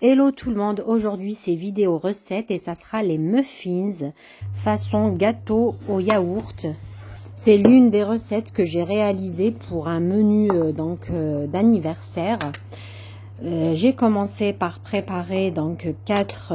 Hello tout le monde, aujourd'hui c'est vidéo recette et ça sera les muffins façon gâteau au yaourt. C'est l'une des recettes que j'ai réalisées pour un menu d'anniversaire. J'ai commencé par préparer 4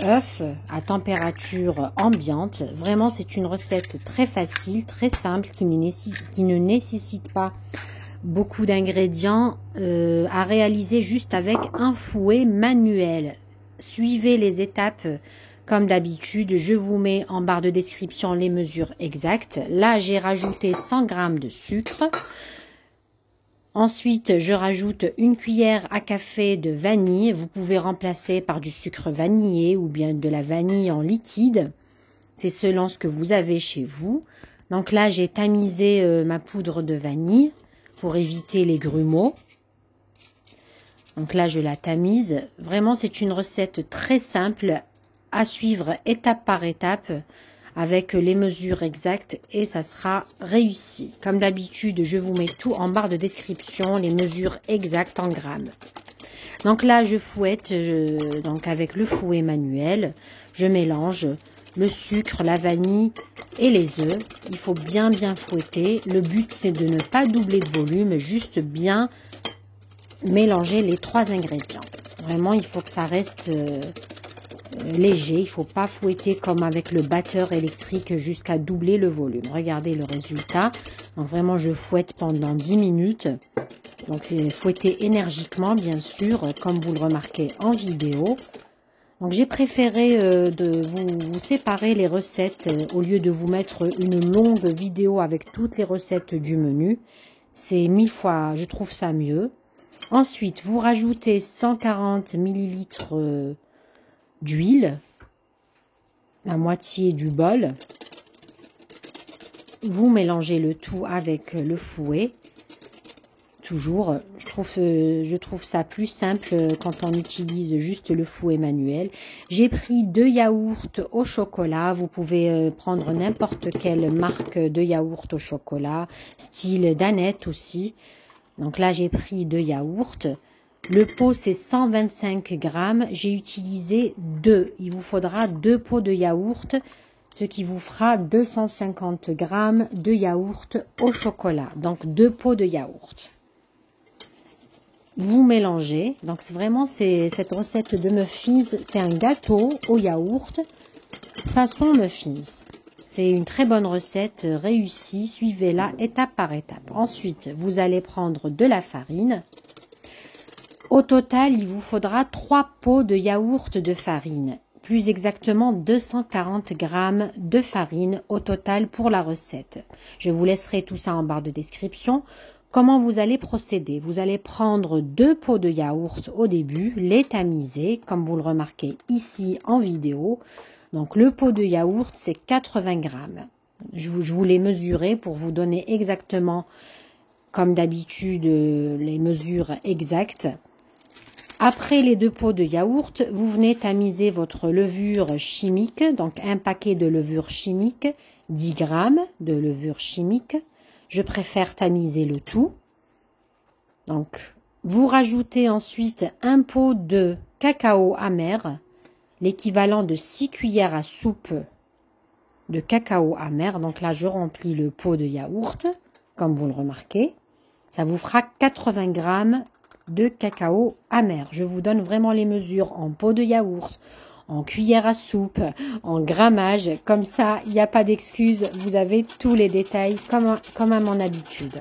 œufs à température ambiante. Vraiment c'est une recette très facile, très simple qui ne nécessite pas beaucoup d'ingrédients à réaliser juste avec un fouet manuel. Suivez les étapes comme d'habitude. Je vous mets en barre de description les mesures exactes. Là, j'ai rajouté 100 g de sucre. Ensuite, je rajoute une cuillère à café de vanille. Vous pouvez remplacer par du sucre vanillé ou bien de la vanille en liquide. C'est selon ce que vous avez chez vous. Donc là, j'ai tamisé ma poudre de vanille pour éviter les grumeaux. Donc là, je la tamise. Vraiment, c'est une recette très simple à suivre étape par étape avec les mesures exactes et ça sera réussi. Comme d'habitude, je vous mets tout en barre de description, les mesures exactes en grammes. Donc là, je fouette avec le fouet manuel. Je mélange le sucre, la vanille et les œufs. Il faut bien fouetter. Le but, c'est de ne pas doubler de volume, juste bien mélanger les 3 ingrédients. Vraiment, il faut que ça reste léger. Il ne faut pas fouetter comme avec le batteur électrique jusqu'à doubler le volume. Regardez le résultat. Donc vraiment, je fouette pendant 10 minutes. Donc c'est fouetter énergiquement, bien sûr, comme vous le remarquez en vidéo. Donc j'ai préféré de vous séparer les recettes au lieu de vous mettre une longue vidéo avec toutes les recettes du menu. C'est 1000 fois, je trouve ça mieux. Ensuite, vous rajoutez 140 ml d'huile, la moitié du bol. Vous mélangez le tout avec le fouet. Toujours, je trouve ça plus simple quand on utilise juste le fouet manuel. J'ai pris 2 yaourts au chocolat. Vous pouvez prendre n'importe quelle marque de yaourt au chocolat, style Danette aussi. Donc là, j'ai pris 2 yaourts. Le pot, c'est 125 g. J'ai utilisé 2. Il vous faudra 2 pots de yaourt, ce qui vous fera 250 g de yaourt au chocolat. Donc 2 pots de yaourt. Vous mélangez. Donc vraiment, cette recette de muffins, c'est un gâteau au yaourt façon muffins. C'est une très bonne recette réussie. Suivez-la étape par étape. Ensuite, vous allez prendre de la farine. Au total, il vous faudra 3 pots de yaourt de farine. Plus exactement 240 g de farine au total pour la recette. Je vous laisserai tout ça en barre de description. Comment vous allez procéder? Vous allez prendre 2 pots de yaourt au début, les tamiser, comme vous le remarquez ici en vidéo. Donc le pot de yaourt, c'est 80 g. Je vous l'ai mesuré pour vous donner exactement, comme d'habitude, les mesures exactes. Après les 2 pots de yaourt, vous venez tamiser votre levure chimique, donc un paquet de levure chimique, 10 g de levure chimique. Je préfère tamiser le tout. Donc, vous rajoutez ensuite un pot de cacao amer, l'équivalent de 6 cuillères à soupe de cacao amer. Donc là, je remplis le pot de yaourt, comme vous le remarquez. Ça vous fera 80 g de cacao amer. Je vous donne vraiment les mesures en pot de yaourt, en cuillère à soupe, en grammage. Comme ça, il n'y a pas d'excuse. Vous avez tous les détails comme à mon habitude.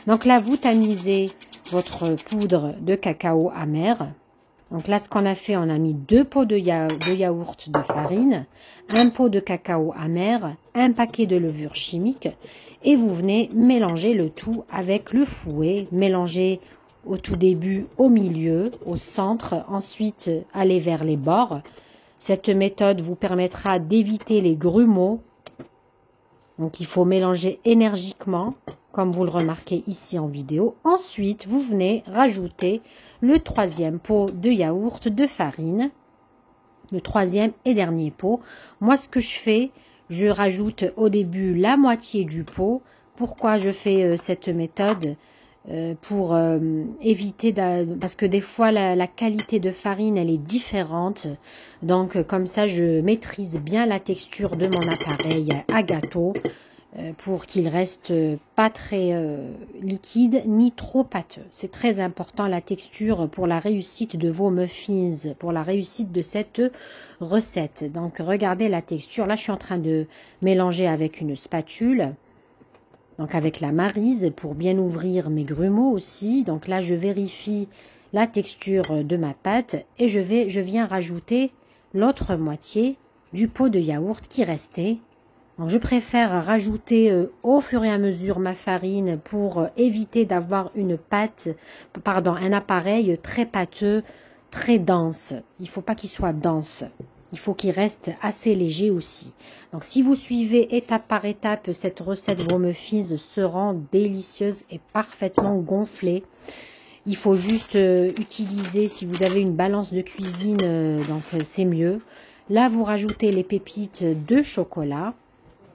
Donc là, vous tamisez votre poudre de cacao amer. Donc là, ce qu'on a fait, on a mis 2 pots de yaourt de farine, un pot de cacao amer, un paquet de levure chimique et vous venez mélanger le tout avec le fouet. Mélanger au tout début, au milieu, au centre, ensuite aller vers les bords. Cette méthode vous permettra d'éviter les grumeaux. Donc il faut mélanger énergiquement, comme vous le remarquez ici en vidéo. Ensuite, vous venez rajouter le 3e pot de yaourt de farine. Le 3e et dernier pot. Moi, ce que je fais, je rajoute au début la moitié du pot. Pourquoi je fais cette méthode? pour éviter, parce que des fois la qualité de farine elle est différente, donc comme ça je maîtrise bien la texture de mon appareil à gâteau pour qu'il reste pas très liquide ni trop pâteux. C'est très important la texture pour la réussite de vos muffins, pour la réussite de cette recette. Donc regardez la texture, là je suis en train de mélanger avec une spatule. Donc avec la maryse pour bien ouvrir mes grumeaux aussi. Donc là je vérifie la texture de ma pâte et je viens rajouter l'autre moitié du pot de yaourt qui restait. Donc je préfère rajouter au fur et à mesure ma farine pour éviter d'avoir un appareil très pâteux, très dense. Il ne faut pas qu'il soit dense. Il faut qu'il reste assez léger aussi. Donc si vous suivez étape par étape cette recette, vos muffins seront délicieuses et parfaitement gonflées. Il faut juste utiliser, si vous avez une balance de cuisine, donc c'est mieux. Là vous rajoutez les pépites de chocolat.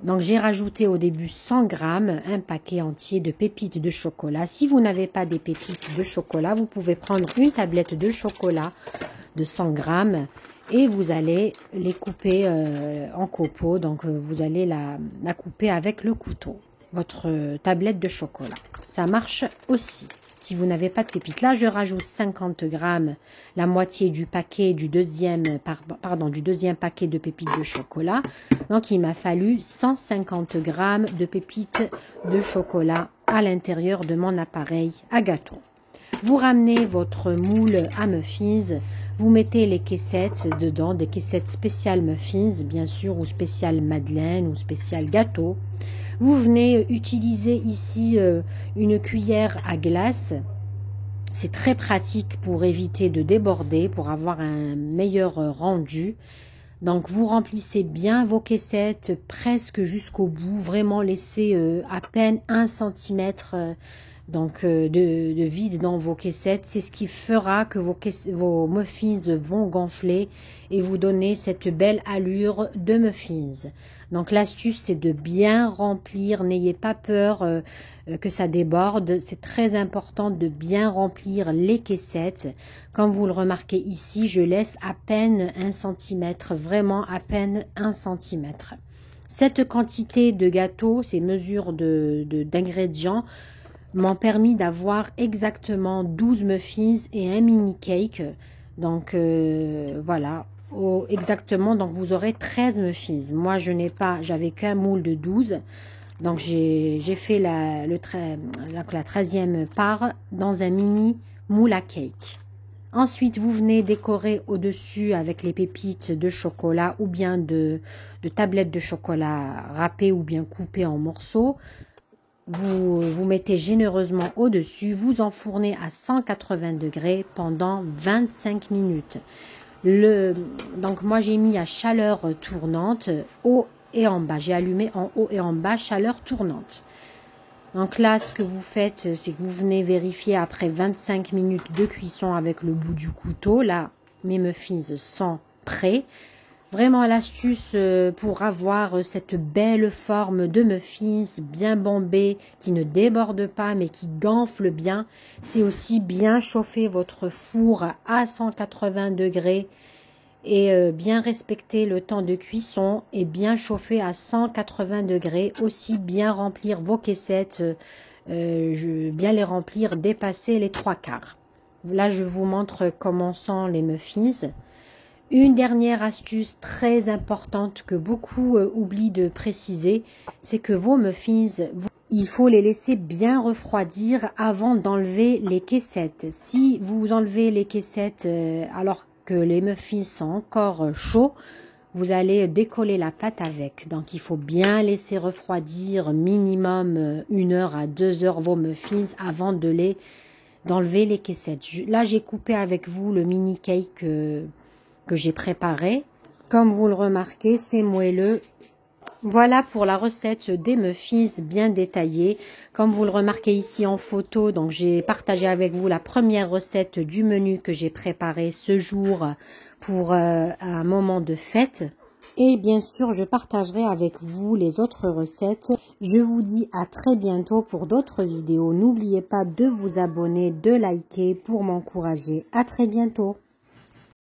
Donc j'ai rajouté au début 100 grammes, un paquet entier de pépites de chocolat. Si vous n'avez pas des pépites de chocolat, vous pouvez prendre une tablette de chocolat de 100 grammes. Et vous allez les couper en copeaux, donc vous allez la couper avec le couteau, votre tablette de chocolat. Ça marche aussi. Si vous n'avez pas de pépites, là je rajoute 50 grammes, la moitié du paquet du deuxième paquet de pépites de chocolat. Donc il m'a fallu 150 grammes de pépites de chocolat à l'intérieur de mon appareil à gâteau. Vous ramenez votre moule à muffins. Vous mettez les caissettes dedans, des caissettes spéciales muffins, bien sûr, ou spéciales madeleine, ou spéciales gâteau. Vous venez utiliser ici une cuillère à glace. C'est très pratique pour éviter de déborder, pour avoir un meilleur rendu. Donc, vous remplissez bien vos caissettes presque jusqu'au bout. Vraiment, laissez à peine 1 cm de vide dans vos caissettes. C'est ce qui fera que vos muffins vont gonfler et vous donner cette belle allure de muffins. Donc l'astuce c'est de bien remplir, n'ayez pas peur que ça déborde. C'est très important de bien remplir les caissettes. Comme vous le remarquez ici, je laisse à peine 1 cm, vraiment à peine 1 cm. Cette quantité de gâteau, ces mesures d'ingrédients, m'ont permis d'avoir exactement 12 muffins et un mini cake. Donc voilà, exactement, donc vous aurez 13 muffins. Moi je n'ai pas, j'avais qu'un moule de 12. Donc j'ai fait la 13e part dans un mini moule à cake. Ensuite vous venez décorer au-dessus avec les pépites de chocolat ou bien de tablettes de chocolat râpées ou bien coupées en morceaux. Vous mettez généreusement au-dessus, vous enfournez à 180 degrés pendant 25 minutes. Donc moi j'ai mis à chaleur tournante, haut et en bas. J'ai allumé en haut et en bas, chaleur tournante. Donc là, ce que vous faites, c'est que vous venez vérifier après 25 minutes de cuisson avec le bout du couteau. Là, mes muffins sont prêts. Vraiment l'astuce pour avoir cette belle forme de muffins bien bombée, qui ne déborde pas mais qui gonfle bien, c'est aussi bien chauffer votre four à 180 degrés et bien respecter le temps de cuisson et bien chauffer à 180 degrés. Aussi bien remplir vos caissettes, bien les remplir, dépasser les 3/4. Là je vous montre comment sont les muffins. Une dernière astuce très importante que beaucoup oublient de préciser, c'est que vos muffins, il faut les laisser bien refroidir avant d'enlever les caissettes. Si vous enlevez les caissettes alors que les muffins sont encore chauds, vous allez décoller la pâte avec. Donc il faut bien laisser refroidir minimum 1 heure à 2 heures vos muffins avant d'enlever les caissettes. Là j'ai coupé avec vous le mini cake que j'ai préparé. Comme vous le remarquez, c'est moelleux. Voilà pour la recette des muffins bien détaillée. Comme vous le remarquez ici en photo, donc j'ai partagé avec vous la première recette du menu que j'ai préparé ce jour pour un moment de fête. Et bien sûr, je partagerai avec vous les autres recettes. Je vous dis à très bientôt pour d'autres vidéos. N'oubliez pas de vous abonner, de liker pour m'encourager. À très bientôt.